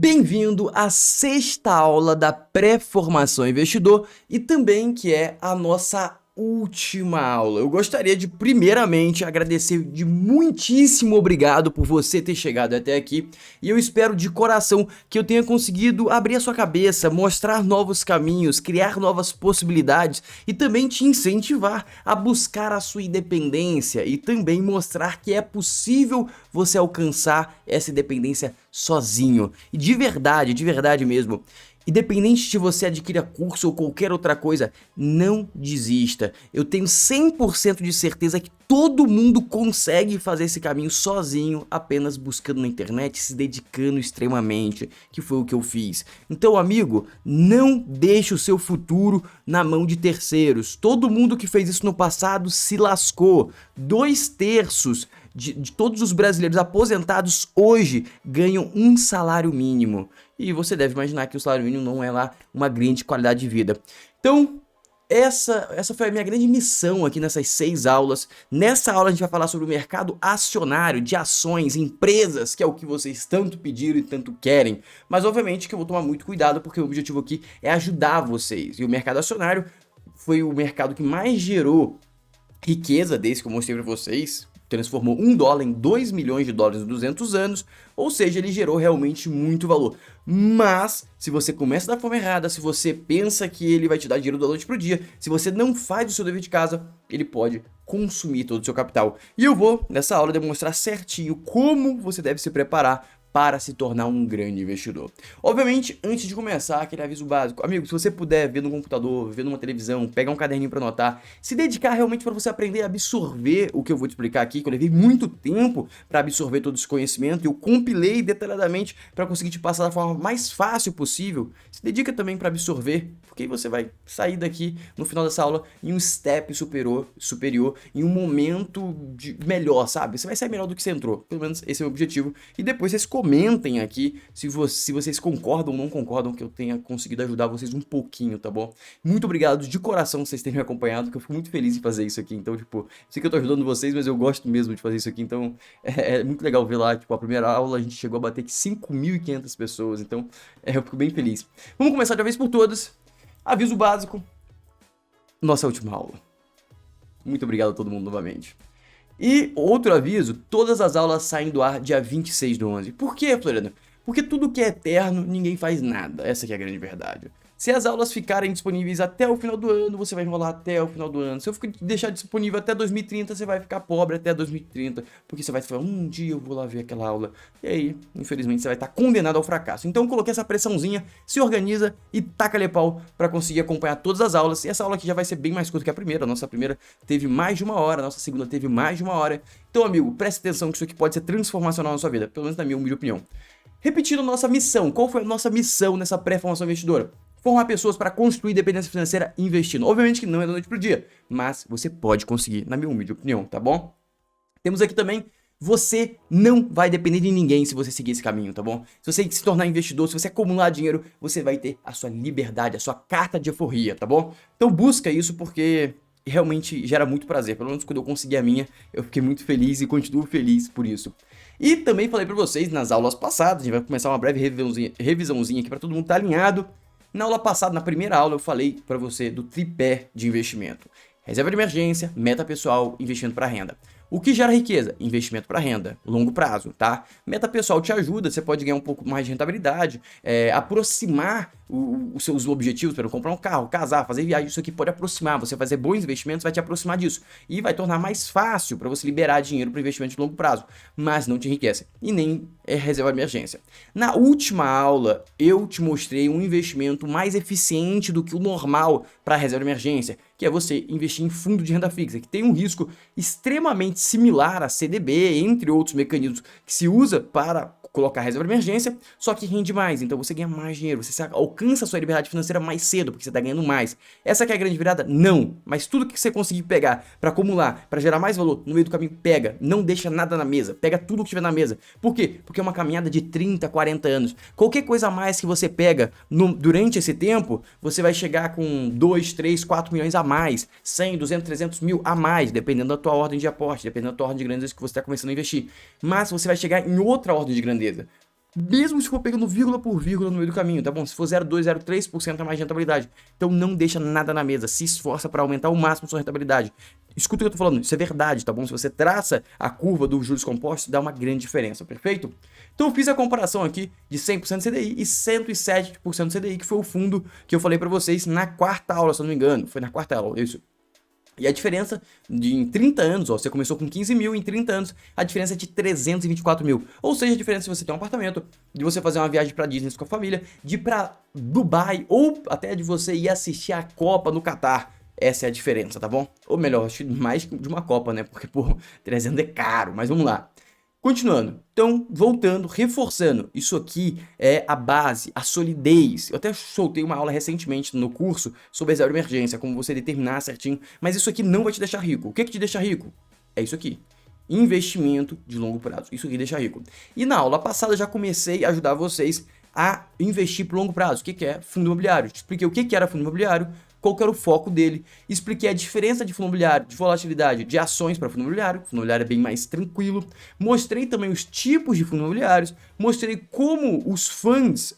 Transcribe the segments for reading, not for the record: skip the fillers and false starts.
Bem-vindo à sexta aula da pré-formação investidor e também que é a nossa última aula. Eu gostaria de primeiramente agradecer de muitíssimo obrigado por você ter chegado até aqui e eu espero de coração que eu tenha conseguido abrir a sua cabeça, mostrar novos caminhos, criar novas possibilidades e também te incentivar a buscar a sua independência e também mostrar que é possível você alcançar essa independência sozinho. E de verdade mesmo, independente de você adquirir curso ou qualquer outra coisa, não desista. Eu tenho 100% de certeza que todo mundo consegue fazer esse caminho sozinho, apenas buscando na internet, se dedicando extremamente, que foi o que eu fiz. Então, amigo, não deixe o seu futuro na mão de terceiros. Todo mundo que fez isso no passado se lascou. 2/3 de todos os brasileiros aposentados hoje ganham um salário mínimo. E você deve imaginar que o salário mínimo não é lá uma grande qualidade de vida. Então, essa foi a minha grande missão aqui nessas 6 aulas. Nessa aula a gente vai falar sobre o mercado acionário de ações, empresas, que é o que vocês tanto pediram e tanto querem. Mas obviamente que eu vou tomar muito cuidado porque o objetivo aqui é ajudar vocês. E o mercado acionário foi o mercado que mais gerou riqueza desde que eu mostrei para vocês. Transformou $1 em $2 milhões em 200 anos, ou seja, ele gerou realmente muito valor. Mas, se você começa da forma errada, se você pensa que ele vai te dar dinheiro da noite pro dia, se você não faz o seu dever de casa, ele pode consumir todo o seu capital. E eu vou, nessa aula, demonstrar certinho como você deve se preparar para se tornar um grande investidor. Obviamente, antes de começar, aquele aviso básico. Amigo, se você puder ver no computador, ver numa televisão, pegar um caderninho para anotar, se dedicar realmente para você aprender a absorver o que eu vou te explicar aqui, que eu levei muito tempo para absorver todo esse conhecimento, eu compilei detalhadamente para conseguir te passar da forma mais fácil possível. Se dedica também para absorver, porque aí você vai sair daqui no final dessa aula em um step superior, em um momento melhor, sabe? Você vai sair melhor do que você entrou. Pelo menos esse é o objetivo. E depois vocês comentem aqui se vocês concordam ou não concordam que eu tenha conseguido ajudar vocês um pouquinho, tá bom? Muito obrigado de coração vocês terem me acompanhado, que eu fico muito feliz em fazer isso aqui. Então, tipo, sei que eu tô ajudando vocês, mas eu gosto mesmo de fazer isso aqui. Então, é muito legal ver lá, tipo, a primeira aula a gente chegou a bater 5.500 pessoas. Então, eu fico bem feliz. Vamos começar de uma vez por todas. Aviso básico. Nossa última aula. Muito obrigado a todo mundo novamente. E outro aviso, todas as aulas saem do ar dia 26/11. Por quê, Floriano? Porque tudo que é eterno, ninguém faz nada. Essa que é a grande verdade. Se as aulas ficarem disponíveis até o final do ano, você vai enrolar até o final do ano. Se eu deixar disponível até 2030, você vai ficar pobre até 2030. Porque você vai falar, um dia eu vou lá ver aquela aula. E aí, infelizmente, você vai estar condenado ao fracasso. Então, coloquei essa pressãozinha, se organiza e taca-lhe pau para conseguir acompanhar todas as aulas. E essa aula aqui já vai ser bem mais curta que a primeira. A nossa primeira teve mais de 1 hora, a nossa segunda teve mais de 1 hora. Então, amigo, preste atenção que isso aqui pode ser transformacional na sua vida. Pelo menos na minha humilde opinião. Repetindo nossa missão. Qual foi a nossa missão nessa pré-formação investidora? Formar pessoas para construir independência financeira investindo. Obviamente que não é da noite pro dia, mas você pode conseguir, na minha humilde opinião, tá bom? Temos aqui também, você não vai depender de ninguém se você seguir esse caminho, tá bom? Se você se tornar investidor, se você acumular dinheiro, você vai ter a sua liberdade, a sua carta de euforia, tá bom? Então busca isso porque realmente gera muito prazer. Pelo menos quando eu consegui a minha, eu fiquei muito feliz e continuo feliz por isso. E também falei para vocês nas aulas passadas, a gente vai começar uma breve revisãozinha aqui para todo mundo estar alinhado. Na aula passada, na primeira aula, eu falei para você do tripé de investimento. Reserva de emergência, meta pessoal, investimento para renda. O que gera riqueza? Investimento para renda, longo prazo, tá? Meta pessoal te ajuda, você pode ganhar um pouco mais de rentabilidade, aproximar os seus objetivos, para comprar um carro, casar, fazer viagem, isso aqui pode aproximar, você fazer bons investimentos vai te aproximar disso e vai tornar mais fácil para você liberar dinheiro para investimento de longo prazo, mas não te enriquece e nem reserva de emergência. Na última aula, eu te mostrei um investimento mais eficiente do que o normal para reserva de emergência, que é você investir em fundo de renda fixa, que tem um risco extremamente similar a CDB, entre outros mecanismos que se usa para colocar reserva de emergência, só que rende mais, então você ganha mais dinheiro, você alcança a sua liberdade financeira mais cedo, porque você está ganhando mais. Essa que é a grande virada? Não, mas tudo que você conseguir pegar para acumular, para gerar mais valor, no meio do caminho, pega, não deixa nada na mesa, pega tudo que tiver na mesa. Por quê? Porque é uma caminhada de 30, 40 anos. Qualquer coisa a mais que você pega durante esse tempo, você vai chegar com 2, 3, 4 milhões a mais, 100, 200, 300 mil a mais, dependendo da tua ordem de aporte, dependendo da tua ordem de grandeza que você está começando a investir. Mas você vai chegar em outra ordem de grandeza. mesmo se for pegando vírgula por vírgula no meio do caminho, tá bom? Se for 0,2, 0,3% a mais de rentabilidade. Então não deixa nada na mesa, se esforça para aumentar ao máximo sua rentabilidade. Escuta o que eu tô falando, isso é verdade, tá bom? Se você traça a curva dos juros compostos, dá uma grande diferença, perfeito? Então eu fiz a comparação aqui de 100% CDI e 107% CDI, que foi o fundo que eu falei para vocês na quarta aula, se eu não me engano. Foi na quarta aula, isso. E a diferença em 30 anos, ó, você começou com 15 mil, em 30 anos, a diferença é de 324 mil. Ou seja, a diferença de você ter um apartamento, de você fazer uma viagem pra Disney com a família, de ir pra Dubai, ou até de você ir assistir a Copa no Catar. Essa é a diferença, tá bom? Ou melhor, acho que mais de uma Copa, né? Porque, pô, 300 é caro, mas vamos lá. Continuando, então, voltando, reforçando, isso aqui é a base, a solidez. Eu até soltei uma aula recentemente no curso sobre reserva de emergência, como você determinar certinho, mas isso aqui não vai te deixar rico. O que que te deixa rico? É isso aqui. Investimento de longo prazo. Isso aqui deixa rico. E na aula passada já comecei a ajudar vocês a investir por longo prazo. O que que é fundo imobiliário? Te expliquei o que que era fundo imobiliário, qual que era o foco dele, expliquei a diferença de fundo imobiliário, de volatilidade de ações para fundo imobiliário. O fundo imobiliário é bem mais tranquilo. Mostrei também os tipos de fundos imobiliários, mostrei como os funds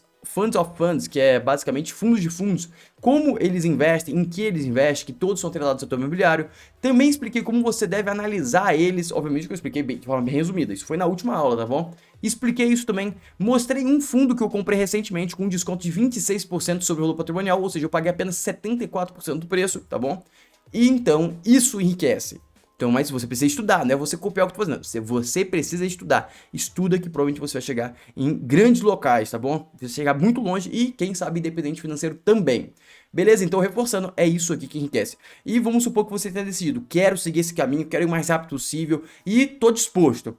of funds, que é basicamente fundos de fundos, como eles investem, em que eles investem, que todos são atrelados ao setor imobiliário. Também expliquei como você deve analisar eles, obviamente que eu expliquei bem, de forma bem resumida, isso foi na última aula, tá bom? Expliquei isso também, mostrei um fundo que eu comprei recentemente com um desconto de 26% sobre o valor patrimonial, ou seja, eu paguei apenas 74% do preço, tá bom? E então, isso enriquece. Então, mas você precisa estudar, não é você copiar o que eu tô fazendo. Você precisa estudar. Estuda que provavelmente você vai chegar em grandes locais, tá bom? Você vai chegar muito longe e, quem sabe, independente financeiro também. Beleza? Então, reforçando, é isso aqui que enriquece. E vamos supor que você tenha decidido, quero seguir esse caminho, quero ir o mais rápido possível e tô disposto.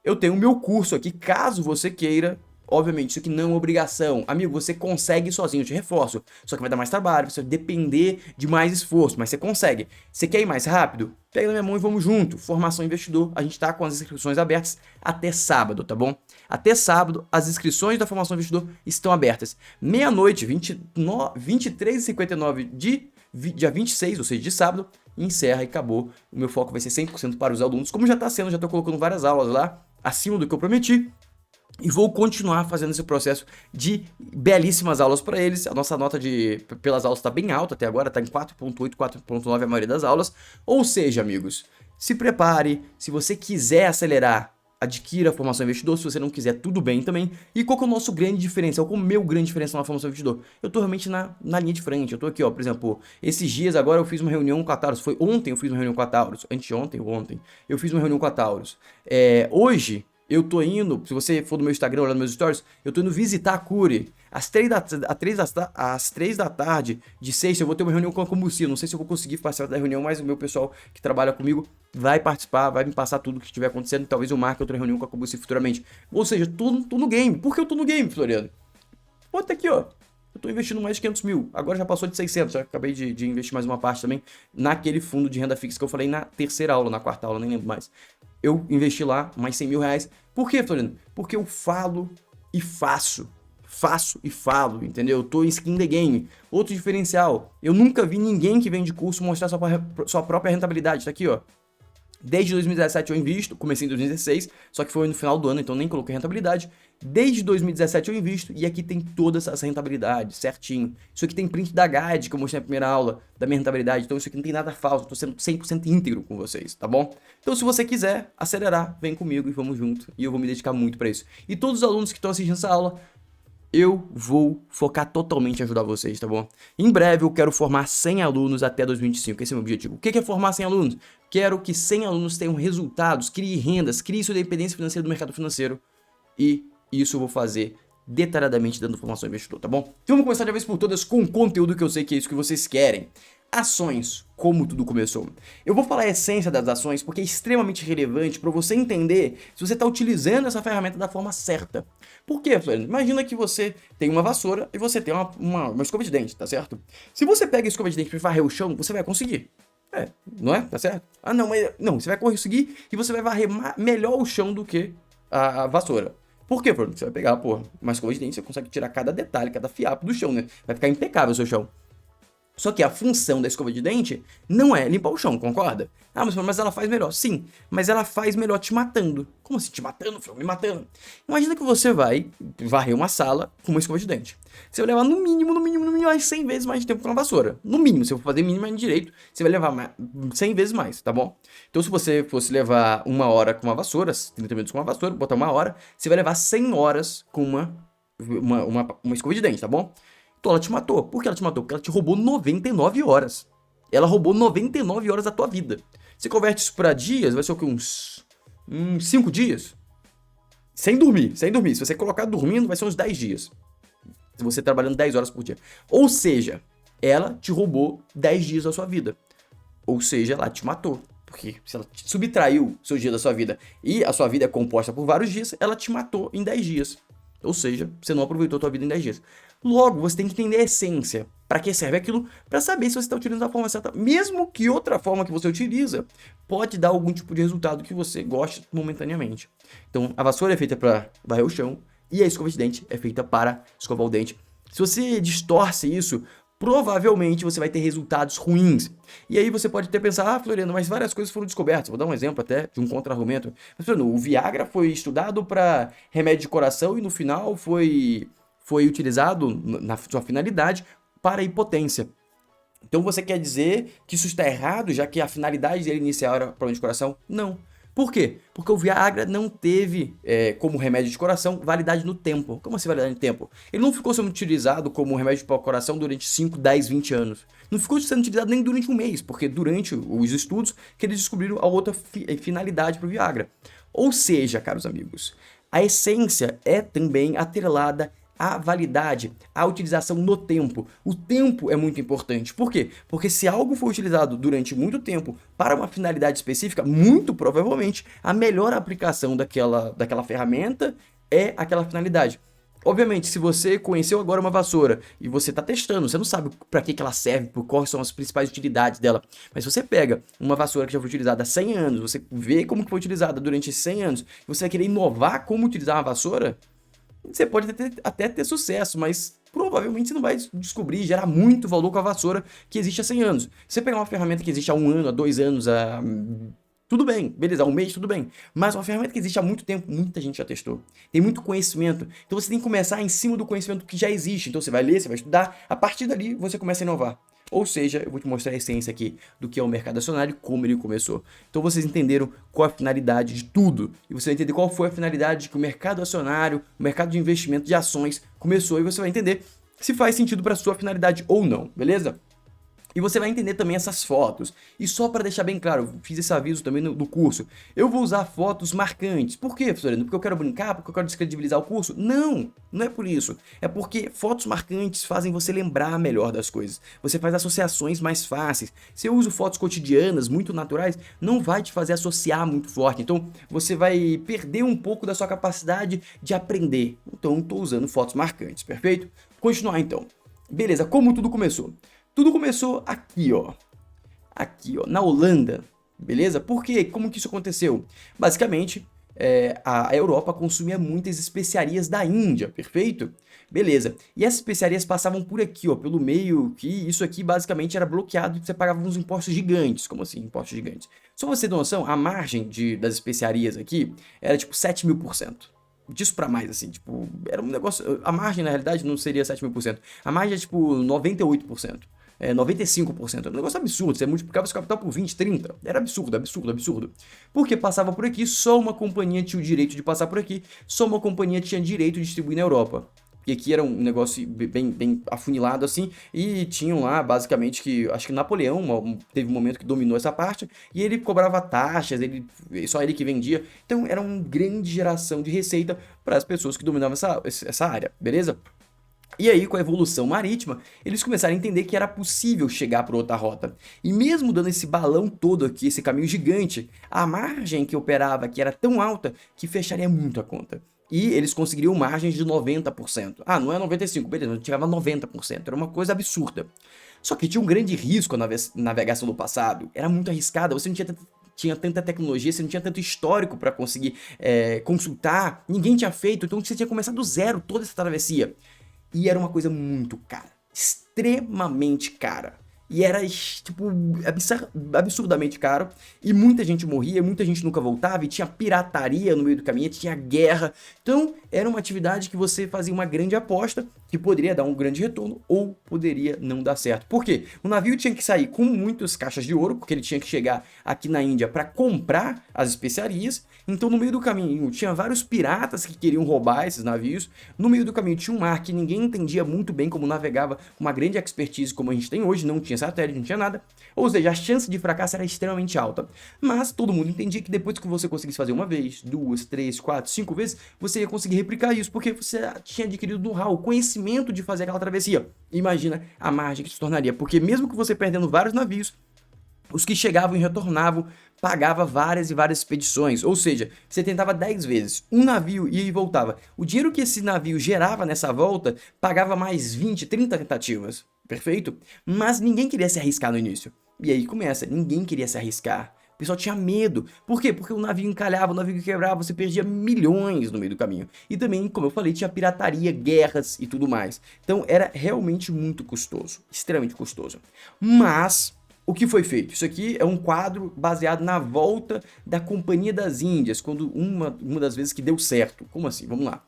Eu tenho o meu curso aqui, caso você queira. Obviamente, isso aqui não é uma obrigação. Amigo, você consegue sozinho, eu te reforço. Só que vai dar mais trabalho, você vai depender de mais esforço, mas você consegue. Você quer ir mais rápido? Pega na minha mão e vamos junto. Formação Investidor, a gente tá com as inscrições abertas até sábado, tá bom? Até sábado, as inscrições da Formação Investidor estão abertas. Meia-noite, 23h59 de dia 26, ou seja, de sábado, encerra e acabou. O meu foco vai ser 100% para os alunos, como já tá sendo, já tô colocando várias aulas lá, acima do que eu prometi. E vou continuar fazendo esse processo de belíssimas aulas para eles. A nossa nota pelas aulas está bem alta até agora, está em 4.8, 4.9 a maioria das aulas. Ou seja, amigos, se prepare. Se você quiser acelerar, adquira a Formação Investidor. Se você não quiser, tudo bem também. E qual que é o nosso grande diferencial? Qual é o meu grande diferencial na Formação Investidor? Eu tô realmente na linha de frente. Eu tô aqui, ó, por exemplo, esses dias agora eu fiz uma reunião com a Taurus. Foi ontem eu fiz uma reunião com a Taurus. Anteontem ou ontem. Eu fiz uma reunião com a Taurus. Hoje eu tô indo, se você for do meu Instagram olhando meus stories, eu tô indo visitar a Cure. Às 3 da tarde de sexta eu vou ter uma reunião com a Combustible. Não sei se eu vou conseguir participar da reunião, mas o meu pessoal que trabalha comigo vai participar, vai me passar tudo que estiver acontecendo. Talvez eu marque outra reunião com a Combustible futuramente. Ou seja, tô no game. Por que eu tô no game, Floriano? Bota aqui, ó. Eu tô investindo mais de 500 mil. Agora já passou de 600. Já acabei de investir mais uma parte também naquele fundo de renda fixa que eu falei na terceira aula, na quarta aula, nem lembro mais. Eu investi lá mais 100 mil reais. Por quê, Floriano? Porque eu falo e faço. Faço e falo, entendeu? Eu tô em skin the game. Outro diferencial. Eu nunca vi ninguém que vende curso mostrar sua própria rentabilidade. Tá aqui, ó. Desde 2017 eu invisto, comecei em 2016, só que foi no final do ano, então nem coloquei rentabilidade. Desde 2017 eu invisto e aqui tem toda essa rentabilidade, certinho. Isso aqui tem print da guide que eu mostrei na primeira aula, da minha rentabilidade, então isso aqui não tem nada falso, eu tô sendo 100% íntegro com vocês, tá bom? Então se você quiser acelerar, vem comigo e vamos junto, e eu vou me dedicar muito para isso. E todos os alunos que estão assistindo essa aula, eu vou focar totalmente em ajudar vocês, tá bom? Em breve eu quero formar 100 alunos até 2025, esse é o meu objetivo. O que é formar 100 alunos? Quero que 100 alunos tenham resultados, crie rendas, crie sua independência financeira do mercado financeiro. E isso eu vou fazer detalhadamente dando formação ao investidor, tá bom? Então vamos começar de uma vez por todas com o conteúdo que eu sei que é isso que vocês querem. Ações, como tudo começou. Eu vou falar a essência das ações porque é extremamente relevante para você entender se você está utilizando essa ferramenta da forma certa. Por quê, Floriano? Imagina que você tem uma vassoura e você tem uma escova de dente, tá certo? Se você pega a escova de dente para varrer o chão, você vai conseguir. Não é? Tá certo? Ah, não, mas não, você vai conseguir e você vai varrer melhor o chão do que a vassoura. Por quê, Floriano? Você vai pegar, uma escova de dente, você consegue tirar cada detalhe, cada fiapo do chão, né? Vai ficar impecável o seu chão. Só que a função da escova de dente não é limpar o chão, concorda? Ah, mas ela faz melhor. Sim, mas ela faz melhor te matando. Como assim te matando, filho? Me matando. Imagina que você vai varrer uma sala com uma escova de dente. Você vai levar no mínimo, mais 100 vezes mais tempo que uma vassoura. No mínimo, se eu for fazer mínimo direito, você vai levar 100 vezes mais, tá bom? Então se você fosse levar 1 hora com uma vassoura, 30 minutos com uma vassoura, botar 1 hora, você vai levar 100 horas com uma escova de dente, tá bom? Então ela te matou. Por que ela te matou? Porque ela te roubou 99 horas. Ela roubou 99 horas da tua vida. Você converte isso pra dias, vai ser o que? Uns 5 dias? Sem dormir. Se você colocar dormindo, vai ser uns 10 dias. Se você trabalhando 10 horas por dia. Ou seja, ela te roubou 10 dias da sua vida. Ou seja, ela te matou. Porque se ela subtraiu seu dia da sua vida e a sua vida é composta por vários dias, ela te matou em 10 dias. Ou seja, você não aproveitou a tua vida em 10 dias. Logo, você tem que entender a essência. Para que serve aquilo? Para saber se você está utilizando da forma certa. Mesmo que outra forma que você utiliza pode dar algum tipo de resultado que você goste momentaneamente. Então, a vassoura é feita para varrer o chão e a escova de dente é feita para escovar o dente. Se você distorce isso, provavelmente você vai ter resultados ruins. E aí você pode até pensar, Floriano, mas várias coisas foram descobertas. Vou dar um exemplo até de um contra-argumento. Mas, Floriano, o Viagra foi estudado para remédio de coração e no final foi utilizado na sua finalidade para impotência. Então você quer dizer que isso está errado, já que a finalidade dele inicial era problema de coração? Não. Por quê? Porque o Viagra não teve, como remédio de coração, validade no tempo. Como assim validade no tempo? Ele não ficou sendo utilizado como remédio para o coração durante 5, 10, 20 anos. Não ficou sendo utilizado nem durante um mês, porque durante os estudos que eles descobriram a outra finalidade para o Viagra. Ou seja, caros amigos, a essência é também atrelada a validade, a utilização no tempo. O tempo é muito importante. Por quê? Porque se algo for utilizado durante muito tempo para uma finalidade específica, muito provavelmente a melhor aplicação daquela ferramenta é aquela finalidade. Obviamente, se você conheceu agora uma vassoura e você está testando, você não sabe para que ela serve, quais são as principais utilidades dela. Mas se você pega uma vassoura que já foi utilizada há 100 anos, você vê como que foi utilizada durante esses 100 anos, você vai querer inovar como utilizar uma vassoura, você pode até ter sucesso, mas provavelmente você não vai descobrir e gerar muito valor com a vassoura que existe há 100 anos. Se você pegar uma ferramenta que existe há 1 ano, há 2 anos, tudo bem, beleza, há 1 mês, tudo bem. Mas uma ferramenta que existe há muito tempo, muita gente já testou. Tem muito conhecimento. Então você tem que começar em cima do conhecimento que já existe. Então você vai ler, você vai estudar, a partir dali você começa a inovar. Ou seja, eu vou te mostrar a essência aqui do que é o mercado acionário e como ele começou. Então vocês entenderam qual a finalidade de tudo. E você vai entender qual foi a finalidade que o mercado acionário, o mercado de investimento de ações começou. E você vai entender se faz sentido para sua finalidade ou não, beleza? E você vai entender também essas fotos. E só para deixar bem claro, eu fiz esse aviso também no curso. Eu vou usar fotos marcantes. Por quê, Floriano? Porque eu quero brincar? Porque eu quero descredibilizar o curso? Não, não é por isso. É porque fotos marcantes fazem você lembrar melhor das coisas. Você faz associações mais fáceis. Se eu uso fotos cotidianas, muito naturais, não vai te fazer associar muito forte. Então, você vai perder um pouco da sua capacidade de aprender. Então, estou usando fotos marcantes, perfeito? Continuar então. Beleza, como tudo começou? Tudo começou aqui, ó. Aqui, ó, na Holanda, beleza? Por quê? Como que isso aconteceu? Basicamente, a Europa consumia muitas especiarias da Índia, perfeito? Beleza. E essas especiarias passavam por aqui, ó, pelo meio, que isso aqui basicamente era bloqueado e você pagava uns impostos gigantes. Como assim, impostos gigantes? Só pra você ter noção, a margem das especiarias aqui era tipo 7.000%. Disso pra mais, assim, tipo, era um negócio... A margem, na realidade, não seria 7.000%. A margem é, tipo, 98%. 95%. Era um negócio absurdo. Você multiplicava seu capital por 20, 30. Era absurdo, absurdo, absurdo. Porque passava por aqui, só uma companhia tinha o direito de passar por aqui, só uma companhia tinha direito de distribuir na Europa. E aqui era um negócio bem afunilado assim, e tinham lá basicamente que, acho que Napoleão teve um momento que dominou essa parte, e ele cobrava taxas, só ele que vendia, então era uma grande geração de receita para as pessoas que dominavam essa área, beleza? E aí, com a evolução marítima, eles começaram a entender que era possível chegar por outra rota. E mesmo dando esse balão todo aqui, esse caminho gigante, a margem que operava aqui era tão alta que fecharia muito a conta. E eles conseguiriam margens de 90%. Ah, não é 95%, beleza, mas chegava a 90%. Era uma coisa absurda. Só que tinha um grande risco na navegação do passado. Era muito arriscada, você não tinha tanta tecnologia, você não tinha tanto histórico para conseguir consultar. Ninguém tinha feito, então você tinha que começar do zero toda essa travessia. E era uma coisa muito cara, extremamente cara. E era, tipo, absurdamente caro. E muita gente morria, muita gente nunca voltava. E tinha pirataria no meio do caminho, tinha guerra. Então, era uma atividade que você fazia uma grande aposta, que poderia dar um grande retorno, ou poderia não dar certo. Por quê? O navio tinha que sair com muitas caixas de ouro, porque ele tinha que chegar aqui na Índia para comprar as especiarias. Então, no meio do caminho, tinha vários piratas que queriam roubar esses navios. No meio do caminho, tinha um mar que ninguém entendia muito bem como navegava, uma grande expertise como a gente tem hoje, não tinha satélite, não tinha nada. Ou seja, a chance de fracasso era extremamente alta. Mas todo mundo entendia que depois que você conseguisse fazer uma vez, duas, três, quatro, cinco vezes, você ia conseguir replicar isso, porque você tinha adquirido know-how, o conhecimento de fazer aquela travessia. Imagina a margem que se tornaria, porque mesmo que você perdendo vários navios, os que chegavam e retornavam pagava várias e várias expedições, ou seja, você tentava 10 vezes, um navio ia e voltava. O dinheiro que esse navio gerava nessa volta pagava mais 20, 30 tentativas, perfeito? Mas ninguém queria se arriscar no início. E aí começa, ninguém queria se arriscar. O pessoal tinha medo. Por quê? Porque o navio encalhava, o navio quebrava, você perdia milhões no meio do caminho. E também, como eu falei, tinha pirataria, guerras e tudo mais. Então era realmente muito custoso, extremamente custoso. Mas o que foi feito? Isso aqui é um quadro baseado na volta da Companhia das Índias, quando uma das vezes que deu certo. Como assim? Vamos lá.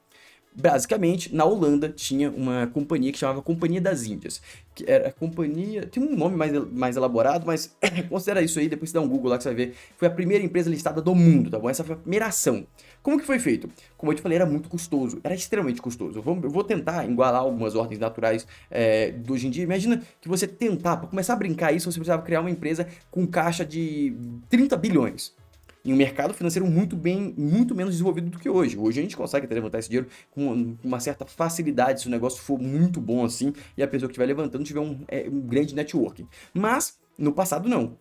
Basicamente, na Holanda tinha uma companhia que chamava Companhia das Índias, que era a companhia, tem um nome mais elaborado, mas considera isso aí, depois você dá um Google lá que você vai ver. Foi a primeira empresa listada do mundo, tá bom? Essa foi a primeira ação. Como que foi feito? Como eu te falei, era muito custoso, era extremamente custoso. Eu vou tentar igualar algumas ordens naturais de hoje em dia. Imagina que você tentar, para começar a brincar isso, você precisava criar uma empresa com caixa de 30 bilhões. Em um mercado financeiro muito menos desenvolvido do que hoje. Hoje a gente consegue até levantar esse dinheiro com uma certa facilidade, se o negócio for muito bom assim e a pessoa que estiver levantando tiver um grande networking. Mas no passado não.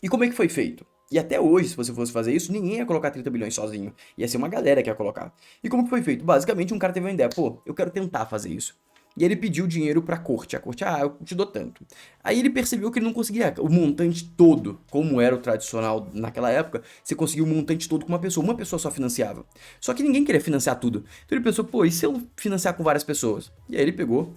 E como é que foi feito? E até hoje, se você fosse fazer isso, ninguém ia colocar 30 bilhões sozinho. Ia ser uma galera que ia colocar. E como que foi feito? Basicamente, um cara teve uma ideia. Pô, eu quero tentar fazer isso. E ele pediu dinheiro pra corte. A corte, eu te dou tanto. Aí ele percebeu que ele não conseguia o montante todo, como era o tradicional naquela época. Você conseguia o montante todo com uma pessoa só financiava. Só que ninguém queria financiar tudo. Então ele pensou, pô, e se eu financiar com várias pessoas? E aí ele pegou,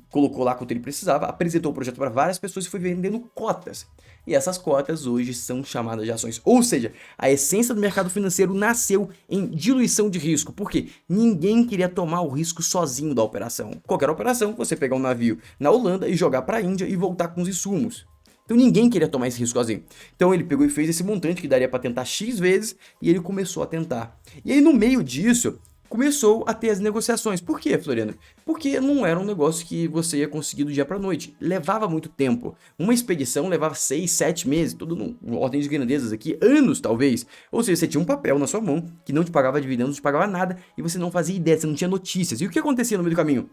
colocou lá quanto ele precisava, apresentou o projeto para várias pessoas e foi vendendo cotas. E essas cotas hoje são chamadas de ações. Ou seja, a essência do mercado financeiro nasceu em diluição de risco. Por quê? Ninguém queria tomar o risco sozinho da operação. Qualquer operação, você pegar um navio na Holanda e jogar para a Índia e voltar com os insumos. Então ninguém queria tomar esse risco sozinho. Então ele pegou e fez esse montante que daria para tentar X vezes e ele começou a tentar. E aí no meio disso, começou a ter as negociações. Por quê, Floriano? Porque não era um negócio que você ia conseguir do dia para noite. Levava muito tempo. Uma expedição levava 6, 7 meses, tudo em ordem de grandezas aqui, anos talvez. Ou seja, você tinha um papel na sua mão que não te pagava dividendos, não te pagava nada e você não fazia ideia, você não tinha notícias. E o que acontecia no meio do caminho?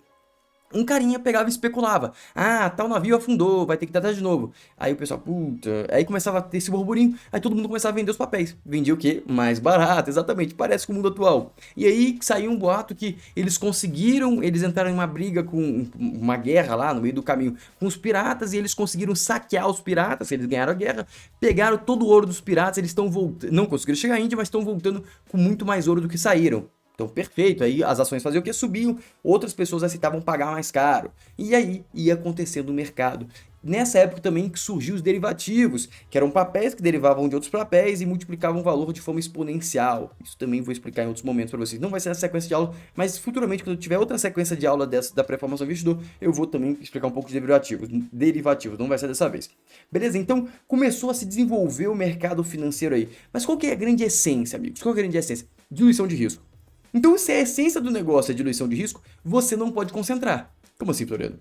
Um carinha pegava e especulava. Tal navio afundou, vai ter que tentar de novo. Aí o pessoal, puta. Aí começava a ter esse burburinho. Aí todo mundo começava a vender os papéis. Vendia o quê? Mais barato, exatamente. Parece com o mundo atual. E aí saiu um boato que eles entraram em uma briga com uma guerra lá no meio do caminho com os piratas. E eles conseguiram saquear os piratas. Eles ganharam a guerra. Pegaram todo o ouro dos piratas. Eles estão voltando. Não conseguiram chegar à Índia, mas estão voltando com muito mais ouro do que saíram. Então, perfeito. Aí as ações faziam o que? Subiam, outras pessoas aceitavam pagar mais caro. E aí ia acontecendo no mercado. Nessa época também que surgiu os derivativos, que eram papéis que derivavam de outros papéis e multiplicavam o valor de forma exponencial. Isso também vou explicar em outros momentos para vocês. Não vai ser na sequência de aula, mas futuramente, quando eu tiver outra sequência de aula dessa da pré-formação do investidor, eu vou também explicar um pouco de derivativos. Não vai ser dessa vez. Beleza? Então, começou a se desenvolver o mercado financeiro aí. Mas qual que é a grande essência, amigos? Qual que é a grande essência? Diluição de risco. Então, se a essência do negócio é diluição de risco, você não pode concentrar. Como assim, Floriano?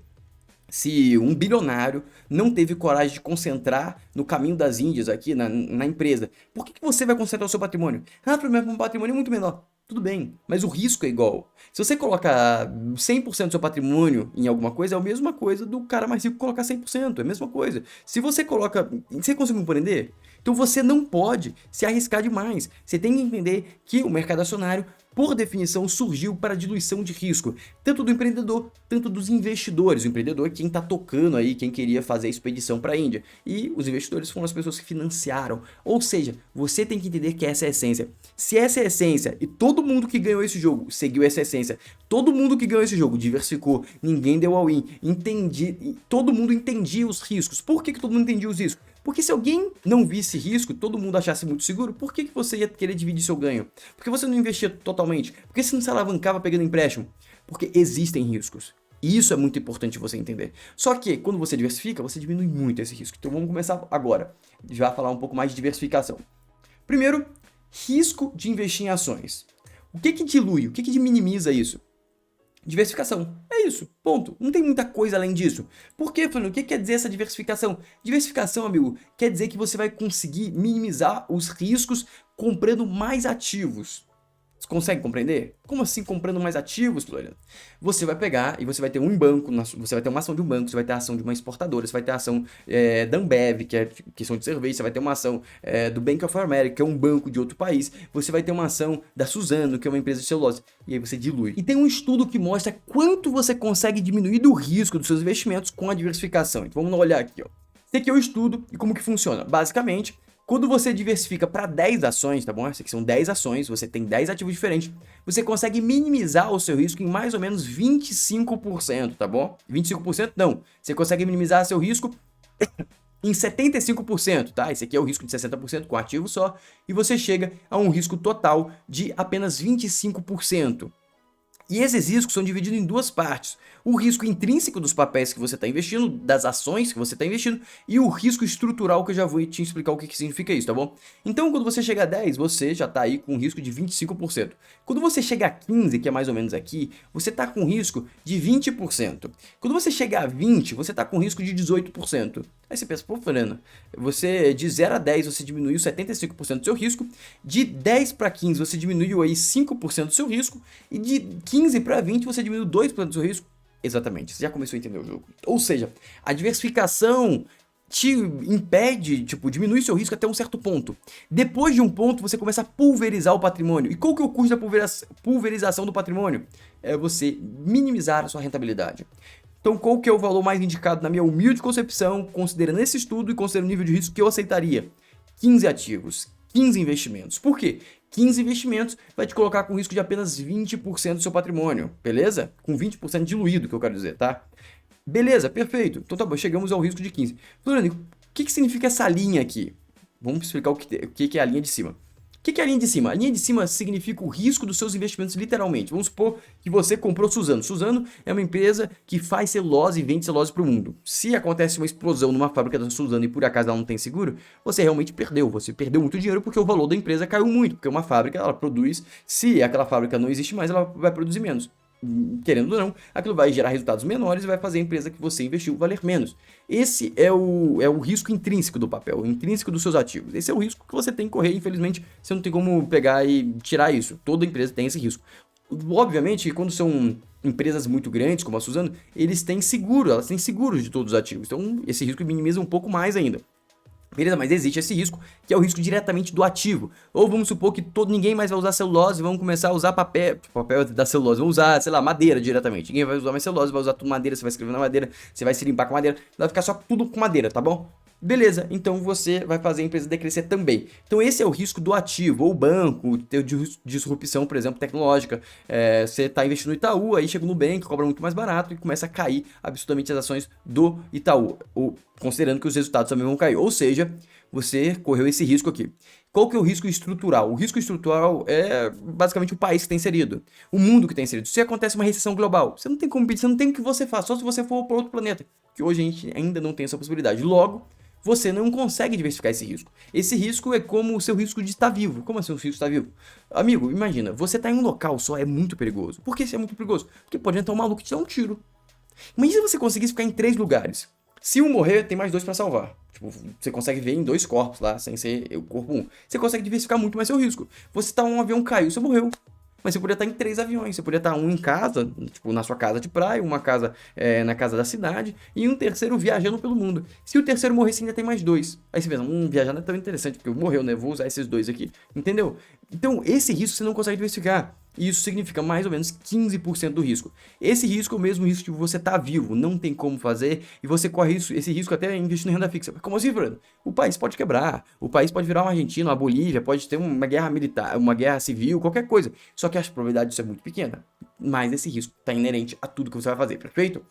Se um bilionário não teve coragem de concentrar no caminho das Índias aqui na empresa, por que você vai concentrar o seu patrimônio? Meu patrimônio é muito menor. Tudo bem, mas o risco é igual. Se você coloca 100% do seu patrimônio em alguma coisa, é a mesma coisa do cara mais rico colocar 100%, é a mesma coisa. Se você coloca... Você consegue compreender? Então você não pode se arriscar demais. Você tem que entender que o mercado acionário, por definição, surgiu para diluição de risco, tanto do empreendedor, tanto dos investidores. O empreendedor é quem está tocando aí, quem queria fazer a expedição para a Índia. E os investidores foram as pessoas que financiaram. Ou seja, você tem que entender que essa é a essência. Se essa é a essência e todo mundo que ganhou esse jogo seguiu essa essência, todo mundo que ganhou esse jogo diversificou, ninguém deu all-in, todo mundo entendia os riscos. Por que todo mundo entendia os riscos? Porque se alguém não visse risco, todo mundo achasse muito seguro, por que você ia querer dividir seu ganho? Por que você não investia totalmente? Por que você não se alavancava pegando empréstimo? Porque existem riscos. E isso é muito importante você entender. Só que, quando você diversifica, você diminui muito esse risco. Então vamos começar agora. Já falar um pouco mais de diversificação. Primeiro, risco de investir em ações. O que dilui? O que minimiza isso? Diversificação. É isso. Ponto. Não tem muita coisa além disso. Por quê, Fernando? O que quer dizer essa diversificação? Diversificação, amigo, quer dizer que você vai conseguir minimizar os riscos comprando mais ativos. Você consegue compreender? Como assim comprando mais ativos, Floriano? Você vai pegar e você vai ter um banco, você vai ter uma ação de um banco, você vai ter a ação de uma exportadora, você vai ter a ação da Ambev, que são de cerveja, você vai ter uma ação do Bank of America, que é um banco de outro país, você vai ter uma ação da Suzano, que é uma empresa de celulose, e aí você dilui. E tem um estudo que mostra quanto você consegue diminuir do risco dos seus investimentos com a diversificação. Então vamos olhar aqui, ó. Esse aqui é o estudo e como que funciona. Basicamente, quando você diversifica para 10 ações, tá bom? Essas aqui são 10 ações, você tem 10 ativos diferentes, você consegue minimizar o seu risco em mais ou menos 25%, tá bom? 25% não, você consegue minimizar seu risco em 75%, tá? Esse aqui é o risco de 60% com ativo só, e você chega a um risco total de apenas 25%. E esses riscos são divididos em duas partes. O risco intrínseco dos papéis que você está investindo, das ações que você está investindo, e o risco estrutural, que eu já vou te explicar o que significa isso, tá bom? Então, quando você chega a 10, você já está aí com um risco de 25%. Quando você chega a 15, que é mais ou menos aqui, você está com risco de 20%. Quando você chega a 20, você está com risco de 18%. Aí você pensa, pô, Fernando, você de 0 a 10 você diminuiu 75% do seu risco, de 10 para 15 você diminuiu aí 5% do seu risco, e de 15 para 20 você diminuiu 2% do seu risco. Exatamente, você já começou a entender o jogo. Ou seja, a diversificação te impede, diminui seu risco até um certo ponto. Depois de um ponto, você começa a pulverizar o patrimônio. E qual que é o custo da pulverização do patrimônio? É você minimizar a sua rentabilidade. Então, qual que é o valor mais indicado na minha humilde concepção, considerando esse estudo e considerando o nível de risco que eu aceitaria? 15 ativos, 15 investimentos. Por quê? 15 investimentos vai te colocar com risco de apenas 20% do seu patrimônio, beleza? Com 20% diluído, que eu quero dizer, tá? Beleza, perfeito. Então tá bom, chegamos ao risco de 15. Floriano, o que significa essa linha aqui? Vamos explicar o que é a linha de cima. O que é a linha de cima? A linha de cima significa o risco dos seus investimentos, literalmente. Vamos supor que você comprou Suzano. Suzano é uma empresa que faz celulose e vende celulose para o mundo. Se acontece uma explosão numa fábrica da Suzano e por acaso ela não tem seguro, você realmente perdeu. Você perdeu muito dinheiro porque o valor da empresa caiu muito. Porque uma fábrica, ela produz, se aquela fábrica não existe mais, ela vai produzir menos. Querendo ou não, aquilo vai gerar resultados menores e vai fazer a empresa que você investiu valer menos. Esse é o risco intrínseco do papel, intrínseco dos seus ativos. Esse é o risco que você tem que correr, infelizmente, você não tem como pegar e tirar isso. Toda empresa tem esse risco. Obviamente, quando são empresas muito grandes, como a Suzano, eles têm seguro, elas têm seguros de todos os ativos. Então, esse risco minimiza um pouco mais ainda. Beleza, mas existe esse risco, que é o risco diretamente do ativo. Ou vamos supor que ninguém mais vai usar celulose, vamos começar a usar papel da celulose, vamos usar, sei lá, madeira diretamente. Ninguém vai usar mais celulose, vai usar tudo madeira, você vai escrever na madeira, você vai se limpar com madeira, vai ficar só tudo com madeira, tá bom? Beleza, então você vai fazer a empresa decrescer também. Então esse é o risco do ativo, ou banco, ter disrupção, por exemplo, tecnológica. Você está investindo no Itaú, aí chega no Nubank, cobra muito mais barato e começa a cair absurdamente as ações do Itaú, ou considerando que os resultados também vão cair. Ou seja, você correu esse risco aqui. Qual que é o risco estrutural? O risco estrutural é basicamente o país que está inserido, o mundo que está inserido. Se acontece uma recessão global, você não tem como pedir, você não tem o que você faz, só se você for para outro planeta, que hoje a gente ainda não tem essa possibilidade. Logo, você não consegue diversificar esse risco. Esse risco é como o seu risco de estar vivo. Como assim o risco de estar vivo? Amigo, imagina, você está em um local só, é muito perigoso. Por que isso é muito perigoso? Porque pode entrar um maluco e te dar um tiro. Imagina se você conseguisse ficar em 3 lugares. Se um morrer, tem mais 2 para salvar. Você consegue ver em 2 corpos lá, sem ser o corpo 1. Você consegue diversificar muito mais seu risco. Você tá um avião caiu, você morreu. Mas você poderia estar em 3 aviões. Você poderia estar um em casa, tipo, na sua casa de praia, uma casa na casa da cidade, e um terceiro viajando pelo mundo. Se o terceiro morrer, você ainda tem mais 2. Aí você pensa, viajar não é tão interessante, porque morreu, né? Vou usar esses 2 aqui. Entendeu? Então, esse risco você não consegue diversificar. E isso significa mais ou menos 15% do risco. Esse risco é o mesmo risco de você estar vivo, não tem como fazer, e você corre esse risco até investindo em renda fixa. Como assim, Fernando? O país pode quebrar, o país pode virar uma Argentina, uma Bolívia, pode ter uma guerra militar, uma guerra civil, qualquer coisa. Só que a probabilidade disso é muito pequena. Mas esse risco está inerente a tudo que você vai fazer, perfeito?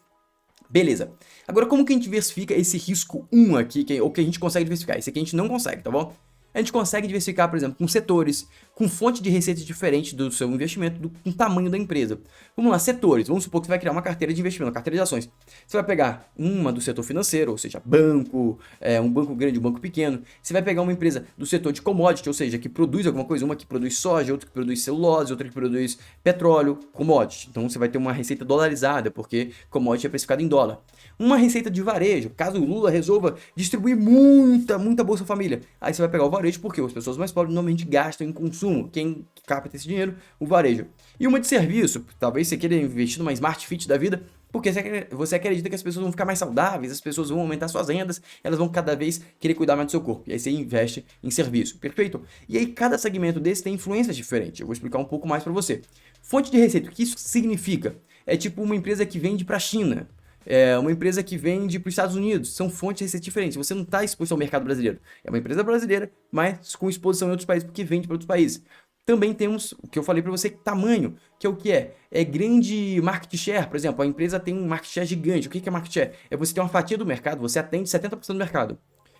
Beleza. Agora, como que a gente diversifica esse risco 1 aqui, ou que a gente consegue diversificar? Esse aqui a gente não consegue, tá bom? A gente consegue diversificar, por exemplo, com setores, com fonte de receitas diferentes do seu investimento, com o tamanho da empresa. Vamos lá, setores. Vamos supor que você vai criar uma carteira de investimento, uma carteira de ações. Você vai pegar uma do setor financeiro, ou seja, banco, um banco grande, um banco pequeno. Você vai pegar uma empresa do setor de commodity, ou seja, que produz alguma coisa, uma que produz soja, outra que produz celulose, outra que produz petróleo, commodity. Então você vai ter uma receita dolarizada, porque commodity é precificado em dólar. Uma receita de varejo, caso o Lula resolva distribuir muita Bolsa Família. Aí você vai pegar o varejo, porque as pessoas mais pobres normalmente gastam em consumo. Quem capta esse dinheiro? O varejo. E uma de serviço, talvez você queira investir numa Smart Fit da vida, porque você acredita que as pessoas vão ficar mais saudáveis, as pessoas vão aumentar suas rendas, elas vão cada vez querer cuidar mais do seu corpo. E aí você investe em serviço, perfeito? E aí cada segmento desse tem influências diferentes. Eu vou explicar um pouco mais para você. Fonte de receita, o que isso significa? É tipo uma empresa que vende para a China. É uma empresa que vende para os Estados Unidos. São fontes de receita diferentes. Você não está exposto ao mercado brasileiro. É uma empresa brasileira, mas com exposição em outros países, porque vende para outros países. Também temos o que eu falei para você, tamanho, que é o que é? É grande market share, por exemplo, a empresa tem um market share gigante. O que é market share? É você ter uma fatia do mercado, você atende 70% do mercado.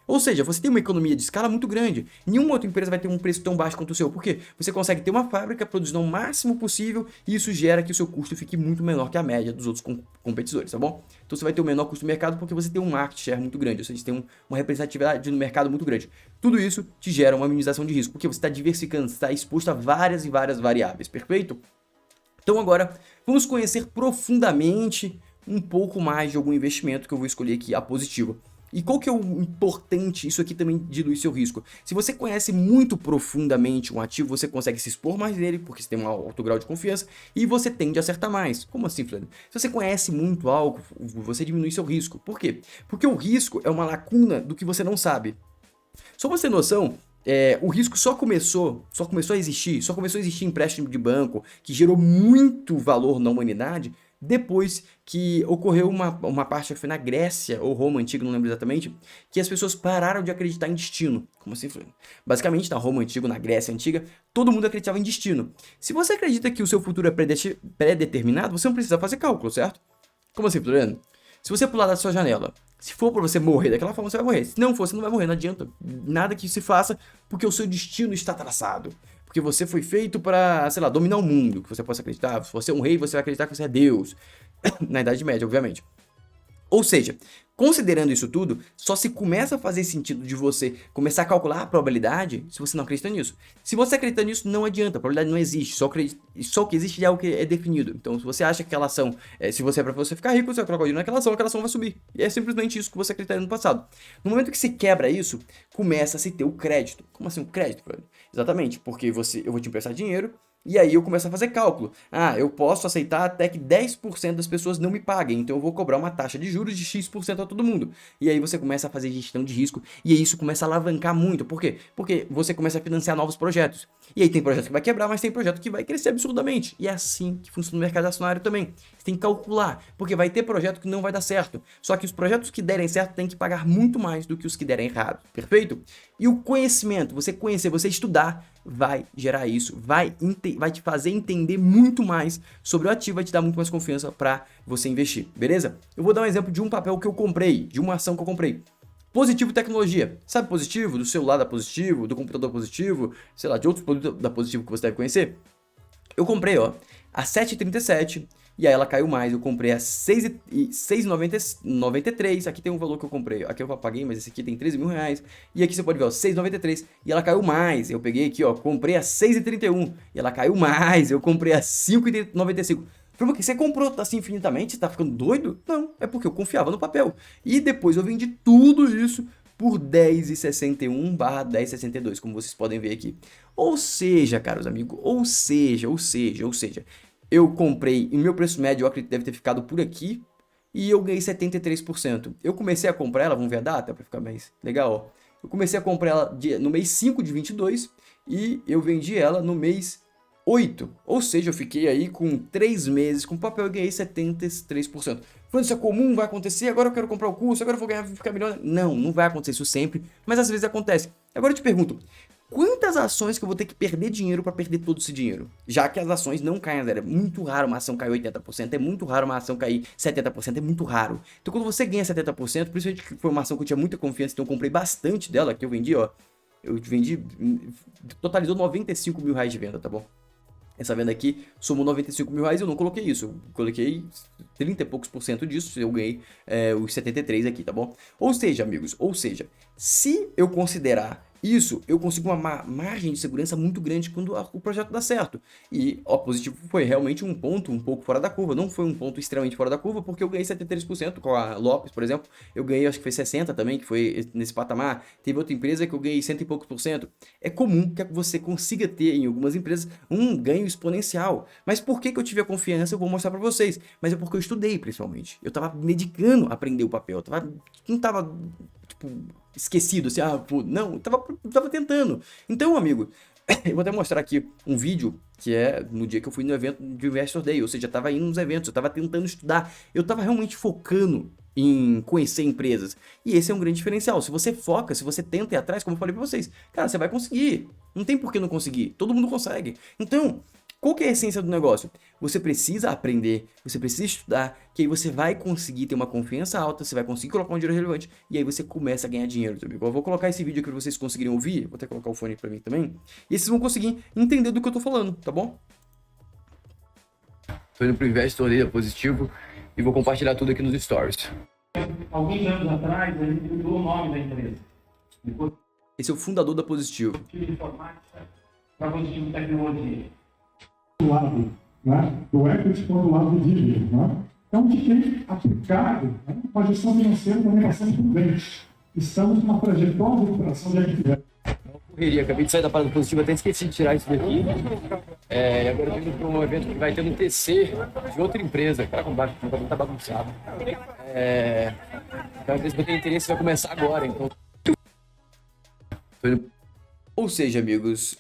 Ou seja, você tem uma economia de escala muito grande. Nenhuma outra empresa vai ter um preço tão baixo quanto o seu. Por quê? Você consegue ter uma fábrica produzindo o máximo possível e isso gera que o seu custo fique muito menor que a média dos outros competidores, tá bom? Então você vai ter o menor custo do mercado porque você tem um market share muito grande, ou seja, você tem uma representatividade no mercado muito grande. Tudo isso te gera uma minimização de risco, porque você está diversificando, você está exposto a várias e várias variáveis, perfeito? Então agora, vamos conhecer profundamente um pouco mais de algum investimento que eu vou escolher aqui, a positiva. E qual que é o importante, isso aqui também dilui seu risco. Se você conhece muito profundamente um ativo, você consegue se expor mais nele, porque você tem um alto grau de confiança, e você tende a acertar mais. Como assim, Fernando? Se você conhece muito algo, você diminui seu risco. Por quê? Porque o risco é uma lacuna do que você não sabe. Só pra você ter noção, o risco só começou a existir empréstimo de banco, que gerou muito valor na humanidade, depois que ocorreu uma parte que foi na Grécia ou Roma antiga, não lembro exatamente, que as pessoas pararam de acreditar em destino. Como assim, Floriano? Basicamente, na Roma antiga, na Grécia antiga, todo mundo acreditava em destino. Se você acredita que o seu futuro é pré-determinado, você não precisa fazer cálculo, certo? Como assim, Floriano? Se você pular da sua janela, se for pra você morrer daquela forma, você vai morrer. Se não for, você não vai morrer, não adianta nada que se faça, porque o seu destino está traçado. Porque você foi feito para, sei lá, dominar o mundo, que você possa acreditar. Se você é um rei, você vai acreditar que você é Deus. Na Idade Média, obviamente. Ou seja, considerando isso tudo, só se começa a fazer sentido de você começar a calcular a probabilidade se você não acredita nisso. Se você acredita nisso, não adianta, a probabilidade não existe, só o que existe é o que é definido. Então, se você acha que aquela ação, se você é para você ficar rico, você vai colocar o dinheiro naquela ação vai subir. E é simplesmente isso que você acredita no passado. No momento que se quebra isso, começa a se ter o crédito. Como assim o crédito? Exatamente, porque eu vou te emprestar dinheiro, e aí eu começo a fazer cálculo. Eu posso aceitar até que 10% das pessoas não me paguem, então eu vou cobrar uma taxa de juros de X% a todo mundo. E aí você começa a fazer gestão de risco, e aí isso começa a alavancar muito. Por quê? Porque você começa a financiar novos projetos. E aí tem projeto que vai quebrar, mas tem projeto que vai crescer absurdamente. E é assim que funciona o mercado acionário também. Você tem que calcular, porque vai ter projeto que não vai dar certo. Só que os projetos que derem certo têm que pagar muito mais do que os que derem errado. Perfeito? E o conhecimento, você conhecer, você estudar, vai gerar isso, vai te fazer entender muito mais sobre o ativo, vai te dar muito mais confiança para você investir, beleza? Eu vou dar um exemplo de um papel que eu comprei, de uma ação que eu comprei. Positivo Tecnologia. Sabe Positivo? Do celular da Positivo, do computador Positivo, sei lá, de outros produtos da Positivo que você deve conhecer. Eu comprei, a 7,37 e aí ela caiu mais. Eu comprei a 6,93. Aqui tem um valor que eu comprei. Aqui eu paguei, mas esse aqui tem 13 mil reais. E aqui você pode ver, 6,93 e ela caiu mais. Eu peguei aqui, comprei a 6,31 e ela caiu mais. Eu comprei a 5,95. Por que você comprou assim infinitamente? Você tá ficando doido? Não, é porque eu confiava no papel. E depois eu vendi tudo isso por 10,61/10,62, como vocês podem ver aqui. Ou seja, caros amigos, ou seja, eu comprei, e meu preço médio eu acredito que deve ter ficado por aqui, e eu ganhei 73%. Eu comecei a comprar ela, vamos ver a data para ficar mais legal, ó. Eu comecei a comprar ela no mês 5 de 22 e eu vendi ela no mês 8. Ou seja, eu fiquei aí com 3 meses com papel e ganhei 73%. Falando, isso é comum, vai acontecer, agora eu quero comprar o curso, agora eu vou ganhar, ficar milionário. Não, não vai acontecer isso sempre, mas às vezes acontece. Agora eu te pergunto, quantas ações que eu vou ter que perder dinheiro para perder todo esse dinheiro? Já que as ações não caem a zero. É muito raro uma ação cair 80%, é muito raro uma ação cair 70%, é muito raro. Então quando você ganha 70%, principalmente que foi uma ação que eu tinha muita confiança, então eu comprei bastante dela, que eu vendi, ó. Eu vendi, totalizou 95 mil reais de venda, tá bom? Essa venda aqui somou 95 mil reais, eu não coloquei isso, eu coloquei 30 e poucos por cento disso, eu ganhei os 73 aqui, tá bom? Ou seja, amigos, se eu considerar isso, eu consigo uma margem de segurança muito grande quando o projeto dá certo. E o positivo foi realmente um ponto um pouco fora da curva, não foi um ponto extremamente fora da curva, porque eu ganhei 73% com a Lopes, por exemplo, eu ganhei acho que foi 60 também, que foi nesse patamar. Teve outra empresa que eu ganhei 100 e poucos por cento. É comum que você consiga ter em algumas empresas um ganho exponencial. Mas por que eu tive a confiança? Eu vou mostrar para vocês. Mas é porque eu estudei, principalmente. Eu tava me dedicando a aprender o papel, não tava tipo, esquecido, assim, pô, não, tava tentando. Então, amigo, eu vou até mostrar aqui um vídeo que é no dia que eu fui no evento de Investor Day, ou seja, eu tava indo nos eventos, eu tava tentando estudar, eu tava realmente focando em conhecer empresas. E esse é um grande diferencial. Se você foca, se você tenta ir atrás, como eu falei pra vocês, cara, você vai conseguir. Não tem por que não conseguir. Todo mundo consegue. Então, qual que é a essência do negócio? Você precisa aprender, você precisa estudar, que aí você vai conseguir ter uma confiança alta, você vai conseguir colocar um dinheiro relevante, e aí você começa a ganhar dinheiro, amigo. Eu vou colocar esse vídeo aqui pra vocês conseguirem ouvir, vou até colocar o fone pra mim também, e vocês vão conseguir entender do que eu tô falando, tá bom? Tô indo pro Investor Day Positivo e vou compartilhar tudo aqui nos stories. Alguns anos atrás, a gente mudou o nome da empresa. Depois, esse é o fundador da Positivo. de informática para Positivo Tecnologia. Do lado, né, do equity para o lado do dívida. Né? Então, a gente tem aplicado, né, uma gestão financeira com relação prudente. Estamos numa trajetória de recuperação de atividade. Correria, acabei de sair da parada positiva, até esqueci de tirar isso daqui. E agora eu tô indo para um evento que vai ter no TC de outra empresa. Cara, como tá bagunçado. Então, a empresa que eu tenho interesse vai começar agora, então. Ou seja, amigos,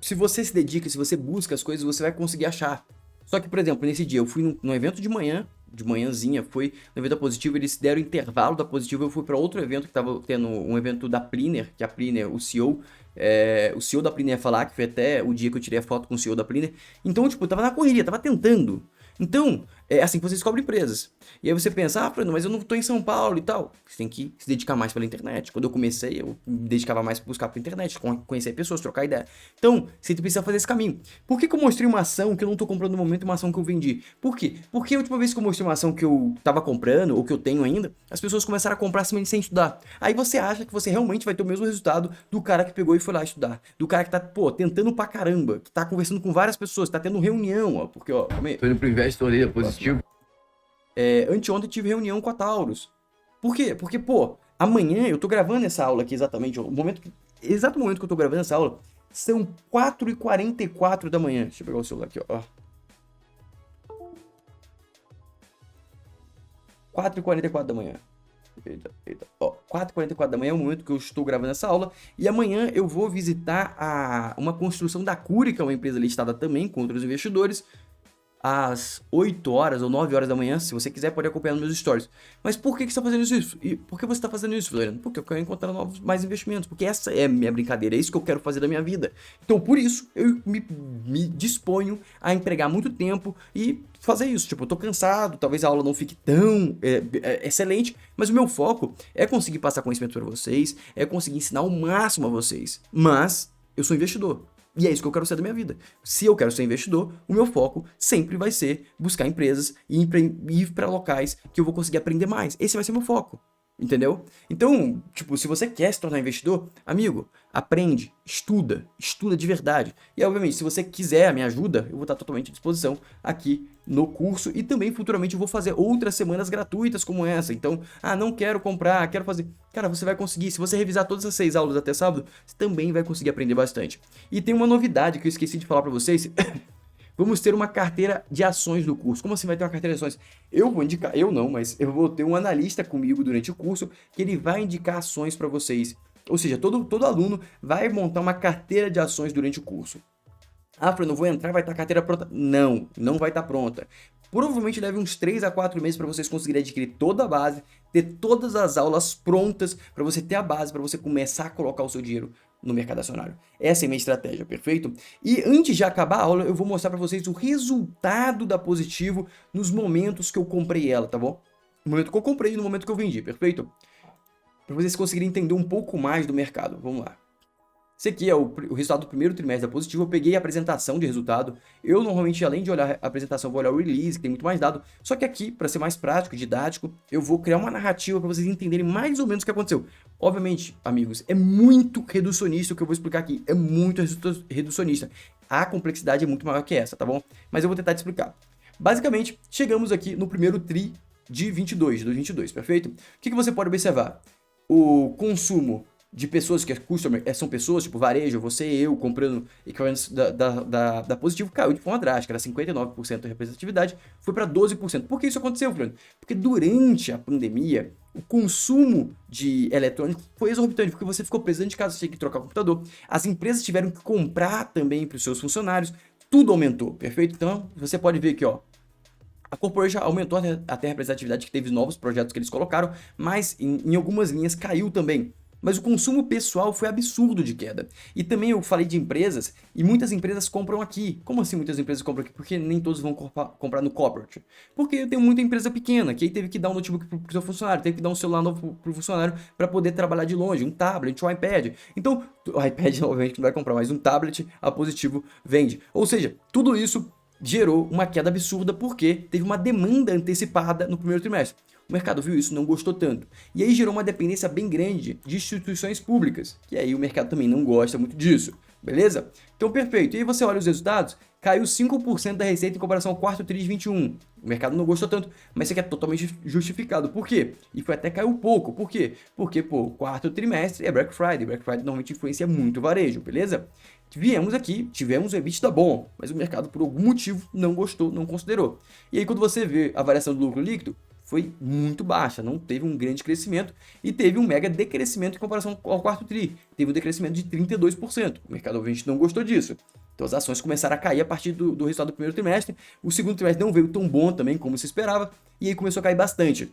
se você se dedica, se você busca as coisas, você vai conseguir achar. Só que, por exemplo, nesse dia eu fui num evento de manhãzinha, fui no evento da Positivo, eles deram intervalo da Positivo, eu fui para outro evento que tava tendo um evento da Pliner, que a Pliner, o CEO da Pliner ia falar, que foi até o dia que eu tirei a foto com o CEO da Pliner. Então, tipo, eu tava na correria, tava tentando. Então, é assim que você descobre empresas. E aí você pensa, Fernando, mas eu não tô em São Paulo e tal. Você tem que se dedicar mais pela internet. Quando eu comecei, eu me dedicava mais pra buscar pela internet, conhecer pessoas, trocar ideia. Então, você precisa fazer esse caminho. Por que eu mostrei uma ação que eu não tô comprando no momento e uma ação que eu vendi? Por quê? Porque a última vez que eu mostrei uma ação que eu tava comprando, ou que eu tenho ainda, as pessoas começaram a comprar simplesmente sem estudar. Aí você acha que você realmente vai ter o mesmo resultado do cara que pegou e foi lá estudar. Do cara que tá, tentando pra caramba, que tá conversando com várias pessoas, tá tendo reunião, ó. Porque, ó, calma aí. Tô indo pro Investor Day Positivo. Anteontem tive reunião com a Taurus. Por quê? Porque, amanhã eu tô gravando essa aula aqui exatamente, exato momento que eu tô gravando essa aula, são 4h44 da manhã. Deixa eu pegar o celular aqui, ó. 4h44 da manhã. Eita. Ó, 4h44 da manhã é o momento que eu estou gravando essa aula. E amanhã eu vou visitar uma construção da Cury, que é uma empresa listada também com outros investidores, às 8 horas ou 9 horas da manhã. Se você quiser, pode acompanhar nos meus stories. Mas por que você está fazendo isso? E por que você está fazendo isso, Floriano? Porque eu quero encontrar mais investimentos. Porque essa é a minha brincadeira. É isso que eu quero fazer da minha vida. Então, por isso, eu me disponho a empregar muito tempo e fazer isso. Tipo, eu tô cansado. Talvez a aula não fique tão excelente. Mas o meu foco é conseguir passar conhecimento para vocês. É conseguir ensinar o máximo a vocês. Mas eu sou investidor. E é isso que eu quero ser da minha vida. Se eu quero ser investidor, o meu foco sempre vai ser buscar empresas e ir para locais que eu vou conseguir aprender mais. Esse vai ser meu foco, entendeu? Então, tipo, se você quer se tornar investidor, amigo, aprende, estuda de verdade. E, obviamente, se você quiser a minha ajuda, eu vou estar totalmente à disposição aqui no curso e também futuramente eu vou fazer outras semanas gratuitas como essa. Então, não quero comprar, quero fazer. Cara, você vai conseguir. Se você revisar todas as 6 aulas até sábado, você também vai conseguir aprender bastante. E tem uma novidade que eu esqueci de falar pra vocês. Vamos ter uma carteira de ações do curso. Como assim vai ter uma carteira de ações? Eu vou indicar, eu não, mas eu vou ter um analista comigo durante o curso que ele vai indicar ações para vocês. Ou seja, todo aluno vai montar uma carteira de ações durante o curso. Fran, eu vou entrar, vai estar a carteira pronta? Não, não vai estar pronta. Provavelmente leve uns 3 a 4 meses para vocês conseguirem adquirir toda a base, ter todas as aulas prontas para você ter a base, para você começar a colocar o seu dinheiro no mercado acionário. Essa é a minha estratégia, perfeito? E antes de acabar a aula, eu vou mostrar para vocês o resultado da Positivo nos momentos que eu comprei ela, tá bom? No momento que eu comprei e no momento que eu vendi, perfeito? Para vocês conseguirem entender um pouco mais do mercado. Vamos lá. Esse aqui é o resultado do primeiro trimestre da Positivo. Eu peguei a apresentação de resultado. Eu normalmente, além de olhar a apresentação, vou olhar o release, que tem muito mais dado. Só que aqui, para ser mais prático, didático, eu vou criar uma narrativa para vocês entenderem mais ou menos o que aconteceu. Obviamente, amigos, é muito reducionista o que eu vou explicar aqui. É muito reducionista. A complexidade é muito maior que essa, tá bom? Mas eu vou tentar te explicar. Basicamente, chegamos aqui no primeiro tri de 2022, perfeito? O que você pode observar? O consumo de pessoas que é customer, são pessoas, tipo varejo, você e eu, comprando equipamentos da Positivo, caiu de forma drástica, era 59% de representatividade, foi para 12%. Por que isso aconteceu, Fernando? Porque durante a pandemia, o consumo de eletrônico foi exorbitante, porque você ficou preso dentro de casa, você tinha que trocar o computador, as empresas tiveram que comprar também para os seus funcionários, tudo aumentou, perfeito? Então, você pode ver aqui, ó, a Corporation aumentou até a representatividade, que teve novos projetos que eles colocaram, mas em algumas linhas caiu também. Mas o consumo pessoal foi absurdo de queda. E também eu falei de empresas, e muitas empresas compram aqui. Como assim muitas empresas compram aqui? Porque nem todos vão comprar no corporate. Porque eu tenho muita empresa pequena, que aí teve que dar um notebook pro seu funcionário, teve que dar um celular novo pro funcionário para poder trabalhar de longe, um tablet, um iPad. Então, o iPad obviamente não vai comprar, mas um tablet a Positivo vende. Ou seja, tudo isso gerou uma queda absurda porque teve uma demanda antecipada no primeiro trimestre. O mercado viu isso, não gostou tanto. E aí gerou uma dependência bem grande de instituições públicas, que aí o mercado também não gosta muito disso, beleza? Então, perfeito. E aí você olha os resultados, caiu 5% da receita em comparação ao quarto tri de 21. O mercado não gostou tanto, mas isso aqui é totalmente justificado. Por quê? E foi até caiu pouco. Por quê? Porque, pô, quarto trimestre é Black Friday. Black Friday normalmente influencia muito o varejo, beleza? Viemos aqui, tivemos um EBITDA bom, mas o mercado por algum motivo não gostou, não considerou. E aí quando você vê a variação do lucro líquido, foi muito baixa, não teve um grande crescimento e teve um mega decrescimento em comparação ao quarto tri. Teve um decrescimento de 32%. O mercado obviamente não gostou disso. Então as ações começaram a cair a partir do resultado do primeiro trimestre. O segundo trimestre não veio tão bom também como se esperava e aí começou a cair bastante.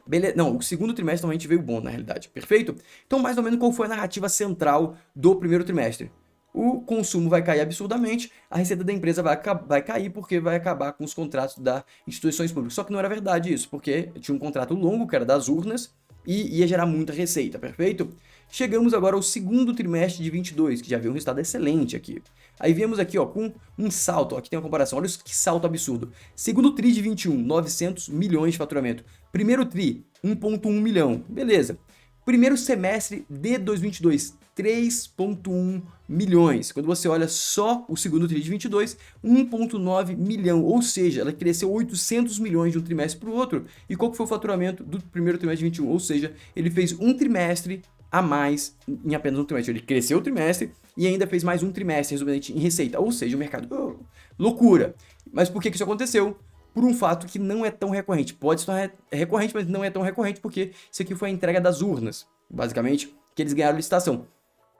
Beleza? Não, o segundo trimestre normalmente veio bom na realidade, perfeito? Então mais ou menos qual foi a narrativa central do primeiro trimestre? O consumo vai cair absurdamente, a receita da empresa vai cair porque vai acabar com os contratos das instituições públicas. Só que não era verdade isso, porque tinha um contrato longo, que era das urnas, e ia gerar muita receita, perfeito? Chegamos agora ao segundo trimestre de 22, que já veio um resultado excelente aqui. Aí viemos aqui, ó, com um salto, ó, aqui tem uma comparação, olha que salto absurdo. Segundo tri de 21, 900 milhões de faturamento. Primeiro tri, 1,1 milhão, beleza. Primeiro semestre de 2022, 3,1 milhões. Quando você olha só o segundo tri de 22, 1,9 milhão. Ou seja, ela cresceu 800 milhões de um trimestre para o outro. E qual que foi o faturamento do primeiro trimestre de 21? Ou seja, ele fez um trimestre a mais em apenas um trimestre. Ele cresceu o trimestre e ainda fez mais um trimestre, resumidamente, em receita. Ou seja, o mercado... loucura! Mas por que isso aconteceu? Por um fato que não é tão recorrente. Pode estar recorrente, mas não é tão recorrente porque isso aqui foi a entrega das urnas, basicamente, que eles ganharam a licitação.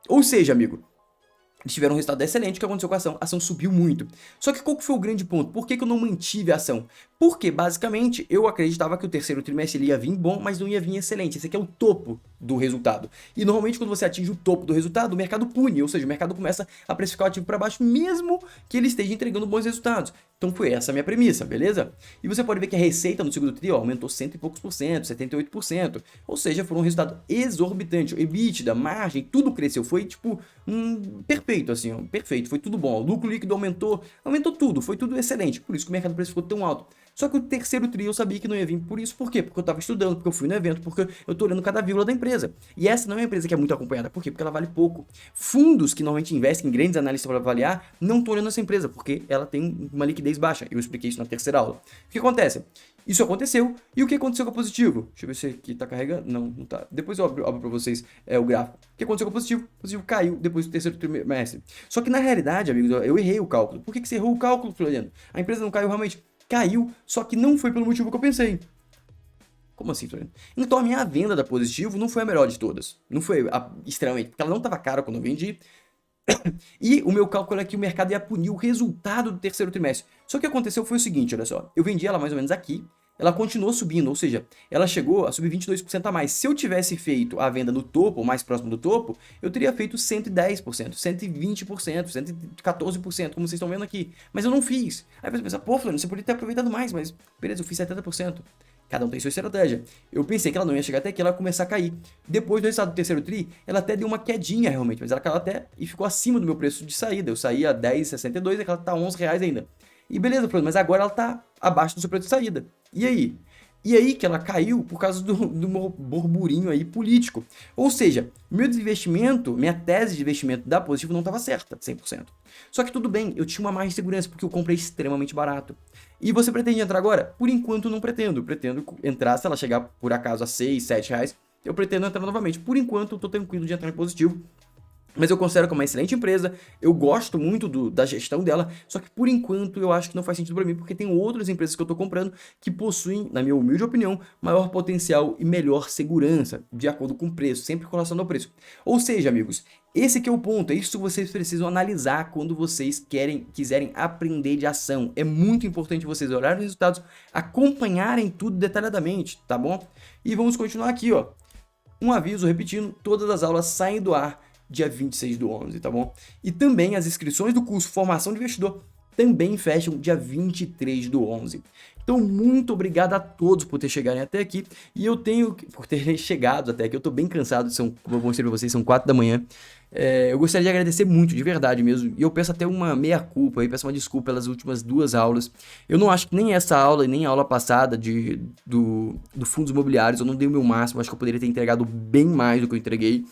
Ou seja, amigo, eles tiveram um resultado excelente. O que aconteceu com a ação? A ação subiu muito. Só que qual que foi o grande ponto? Por que eu não mantive a ação? Porque, basicamente, eu acreditava que o terceiro trimestre ele ia vir bom, mas não ia vir excelente. Esse aqui é o topo do resultado. E, normalmente, quando você atinge o topo do resultado, o mercado pune. Ou seja, o mercado começa a precificar o ativo para baixo, mesmo que ele esteja entregando bons resultados. Então, foi essa a minha premissa, beleza? E você pode ver que a receita no segundo tri aumentou 100 e poucos por cento, 78%. Ou seja, foi um resultado exorbitante. O EBITDA, margem, tudo cresceu. Foi, tipo, perfeito, assim, ó, perfeito. Foi tudo bom. O lucro líquido aumentou tudo. Foi tudo excelente. Por isso que o mercado precificou tão alto. Só que o terceiro tri eu sabia que não ia vir por isso. Por quê? Porque eu tava estudando, porque eu fui no evento, porque eu tô olhando cada vírgula da empresa. E essa não é uma empresa que é muito acompanhada. Por quê? Porque ela vale pouco. Fundos que normalmente investem em grandes analistas para avaliar, não estão olhando essa empresa, porque ela tem uma liquidez baixa. Eu expliquei isso na terceira aula. O que acontece? Isso aconteceu. E o que aconteceu com o positivo? Deixa eu ver se aqui tá carregando. Não, não tá. Depois eu abro pra vocês o gráfico. O que aconteceu com o positivo? O positivo caiu depois do terceiro trimestre. Só que na realidade, amigos, eu errei o cálculo. Por que você errou o cálculo, Floriano? A empresa não caiu realmente? Caiu, só que não foi pelo motivo que eu pensei. Como assim, Floriano? Então a minha venda da positivo não foi a melhor de todas. Não foi extremamente, porque ela não estava cara quando eu vendi. E o meu cálculo é que o mercado ia punir o resultado do terceiro trimestre. Só que o que aconteceu foi o seguinte, olha só. Eu vendi ela mais ou menos aqui, ela continuou subindo, ou seja, ela chegou a subir 22% a mais. Se eu tivesse feito a venda no topo, ou mais próximo do topo, eu teria feito 110%, 120%, 114%, como vocês estão vendo aqui. Mas eu não fiz. Aí você pensa, pô, Flávio, você poderia ter aproveitado mais, mas beleza, eu fiz 70%. Cada um tem sua estratégia. Eu pensei que ela não ia chegar até aqui, ela ia começar a cair. Depois do resultado do terceiro tri, ela até deu uma quedinha realmente, mas ela caiu até e ficou acima do meu preço de saída. Eu saí a R$10,62 e ela tá R$11 ainda. E beleza, mas agora ela tá abaixo do seu preço de saída. E aí? E aí que ela caiu por causa do burburinho aí político. Ou seja, meu desinvestimento, minha tese de investimento da Positivo não estava certa, 100%. Só que tudo bem, eu tinha uma margem de segurança porque eu comprei extremamente barato. E você pretende entrar agora? Por enquanto não pretendo. Pretendo entrar, se ela chegar por acaso a 6, 7 reais, eu pretendo entrar novamente. Por enquanto eu tô tranquilo de entrar em Positivo. Mas eu considero que é uma excelente empresa, eu gosto muito da gestão dela, só que por enquanto eu acho que não faz sentido para mim, porque tem outras empresas que eu tô comprando que possuem, na minha humilde opinião, maior potencial e melhor segurança, de acordo com o preço, sempre com relação ao preço. Ou seja, amigos, esse aqui é o ponto, é isso que vocês precisam analisar quando vocês quiserem aprender de ação. É muito importante vocês olharem os resultados, acompanharem tudo detalhadamente, tá bom? E vamos continuar aqui, ó. Um aviso, repetindo, todas as aulas saem do ar dia 26/11, tá bom? E também as inscrições do curso Formação de Investidor também fecham dia 23/11. Então, muito obrigado a todos por ter chegarem até aqui. E eu tenho, por terem chegado até aqui, eu tô bem cansado, como eu mostrei pra vocês, são 4 da manhã. Eu gostaria de agradecer muito, de verdade mesmo. E eu peço até uma meia-culpa, peço uma desculpa pelas últimas 2 aulas. Eu não acho que nem essa aula e nem a aula passada do fundos imobiliários, eu não dei o meu máximo, acho que eu poderia ter entregado bem mais do que eu entreguei.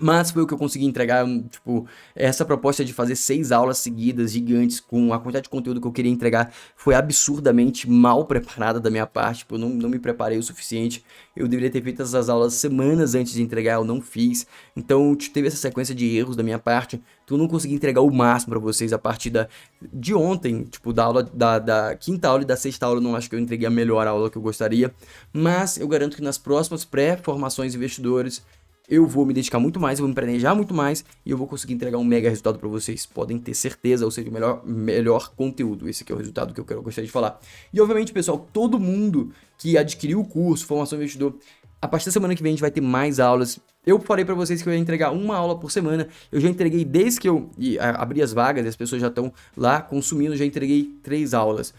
Mas foi o que eu consegui entregar, tipo, essa proposta de fazer 6 aulas seguidas, gigantes, com a quantidade de conteúdo que eu queria entregar, foi absurdamente mal preparada da minha parte, tipo, eu não me preparei o suficiente, eu deveria ter feito essas aulas semanas antes de entregar, eu não fiz, então teve essa sequência de erros da minha parte, então eu não consegui entregar o máximo pra vocês a partir de ontem, tipo, da aula, da quinta aula e da sexta aula, eu não acho que eu entreguei a melhor aula que eu gostaria, mas eu garanto que nas próximas pré-formações investidores, eu vou me dedicar muito mais, eu vou me planejar muito mais e eu vou conseguir entregar um mega resultado para vocês. Podem ter certeza, ou seja, o melhor conteúdo. Esse aqui é o resultado que eu gostaria de falar. E obviamente, pessoal, todo mundo que adquiriu o curso Formação Investidor, a partir da semana que vem a gente vai ter mais aulas. Eu falei para vocês que eu ia entregar uma aula por semana. Eu já entreguei desde que eu abri as vagas e as pessoas já estão lá consumindo, já entreguei 3 aulas.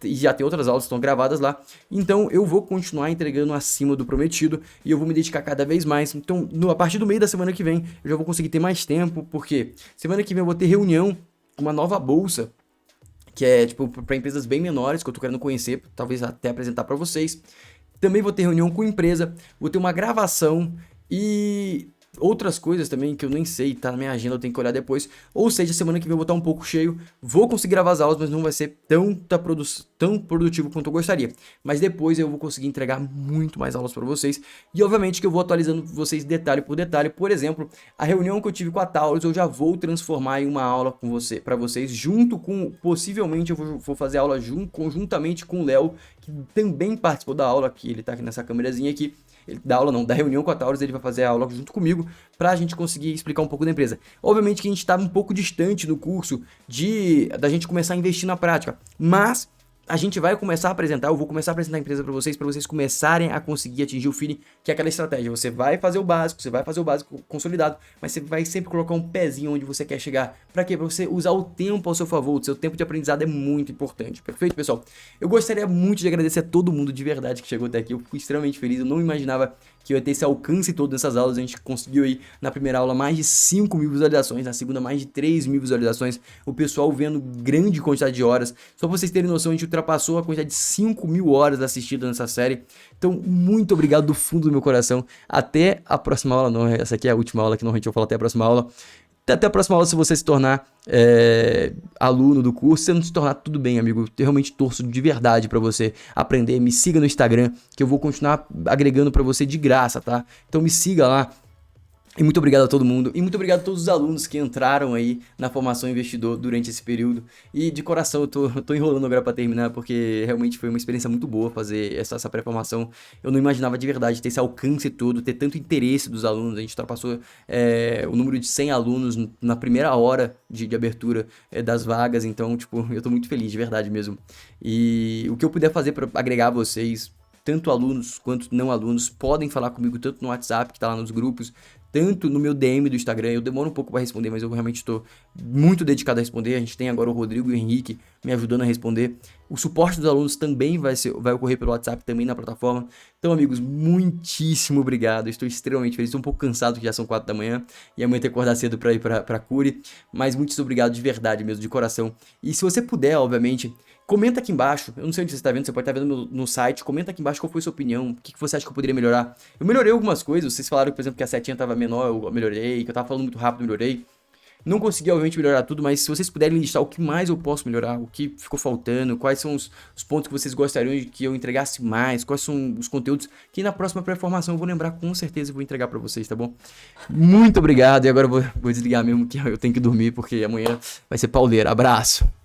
E já tem outras aulas que estão gravadas lá, então eu vou continuar entregando acima do prometido e eu vou me dedicar cada vez mais. Então, a partir do meio da semana que vem, eu já vou conseguir ter mais tempo, porque semana que vem eu vou ter reunião com uma nova bolsa, que é tipo para empresas bem menores, que eu tô querendo conhecer, talvez até apresentar para vocês. Também vou ter reunião com empresa, vou ter uma gravação e outras coisas também que eu nem sei, tá na minha agenda, eu tenho que olhar depois. Ou seja, semana que vem eu vou estar um pouco cheio, vou conseguir gravar as aulas, mas não vai ser tão produtivo quanto eu gostaria. Mas depois eu vou conseguir entregar muito mais aulas para vocês. E obviamente que eu vou atualizando vocês detalhe por detalhe. Por exemplo, a reunião que eu tive com a Taurus, eu já vou transformar em uma aula para vocês, junto com, possivelmente eu vou fazer aula conjuntamente com o Léo, que também participou da aula aqui, ele tá aqui nessa câmerazinha aqui. Da reunião com a Taurus, ele vai fazer a aula junto comigo pra gente conseguir explicar um pouco da empresa. Obviamente que a gente tá um pouco distante no curso da gente começar a investir na prática, mas a gente vai começar a apresentar, eu vou começar a apresentar a empresa para vocês começarem a conseguir atingir o feeling, que é aquela estratégia. Você vai fazer o básico consolidado, mas você vai sempre colocar um pezinho onde você quer chegar. Para quê? Para você usar o tempo ao seu favor. O seu tempo de aprendizado é muito importante. Perfeito, pessoal? Eu gostaria muito de agradecer a todo mundo de verdade que chegou até aqui. Eu fico extremamente feliz, eu não imaginava que eu ia ter esse alcance todo nessas aulas. A gente conseguiu aí na primeira aula mais de 5.000 visualizações, na segunda mais de 3.000 visualizações, o pessoal vendo grande quantidade de horas. Só pra vocês terem noção, a gente ultrapassou a quantidade de 5.000 horas assistidas nessa série. Então, muito obrigado do fundo do meu coração. Até a próxima aula, não, essa aqui é a última aula, que normalmente eu falo até a próxima aula. Até a próxima aula, se você se tornar aluno do curso. Se não se tornar, tudo bem, amigo. Eu realmente torço de verdade pra você aprender. Me siga no Instagram, que eu vou continuar agregando pra você de graça, tá? Então me siga lá. E muito obrigado a todo mundo, e muito obrigado a todos os alunos que entraram aí na formação investidor durante esse período. E de coração eu tô enrolando agora para terminar, porque realmente foi uma experiência muito boa fazer essa pré-formação. Eu não imaginava de verdade ter esse alcance todo, ter tanto interesse dos alunos. A gente ultrapassou o número de 100 alunos na primeira hora de abertura das vagas, então, tipo, eu tô muito feliz, de verdade mesmo. E o que eu puder fazer para agregar vocês, tanto alunos quanto não alunos, podem falar comigo tanto no WhatsApp, que tá lá nos grupos, tanto no meu DM do Instagram. Eu demoro um pouco para responder, mas eu realmente estou muito dedicado a responder. A gente tem agora o Rodrigo e o Henrique me ajudando a responder. O suporte dos alunos também vai ocorrer pelo WhatsApp, também na plataforma. Então, amigos, muitíssimo obrigado. Estou extremamente feliz. Estou um pouco cansado, que já são 4 da manhã. E amanhã tem que acordar cedo para ir para Curi. Mas muito obrigado de verdade mesmo, de coração. E se você puder, obviamente, comenta aqui embaixo. Eu não sei onde você está vendo, você pode estar vendo no site. Comenta aqui embaixo qual foi a sua opinião. O que você acha que eu poderia melhorar? Eu melhorei algumas coisas. Vocês falaram, por exemplo, que a setinha estava menor, eu melhorei. Que eu estava falando muito rápido, eu melhorei. Não consegui, obviamente, melhorar tudo, mas se vocês puderem listar o que mais eu posso melhorar, o que ficou faltando, quais são os pontos que vocês gostariam de que eu entregasse mais, quais são os conteúdos que na próxima pré-formação eu vou lembrar com certeza e vou entregar pra vocês, tá bom? Muito obrigado, e agora eu vou desligar mesmo, que eu tenho que dormir, porque amanhã vai ser pauleira. Abraço!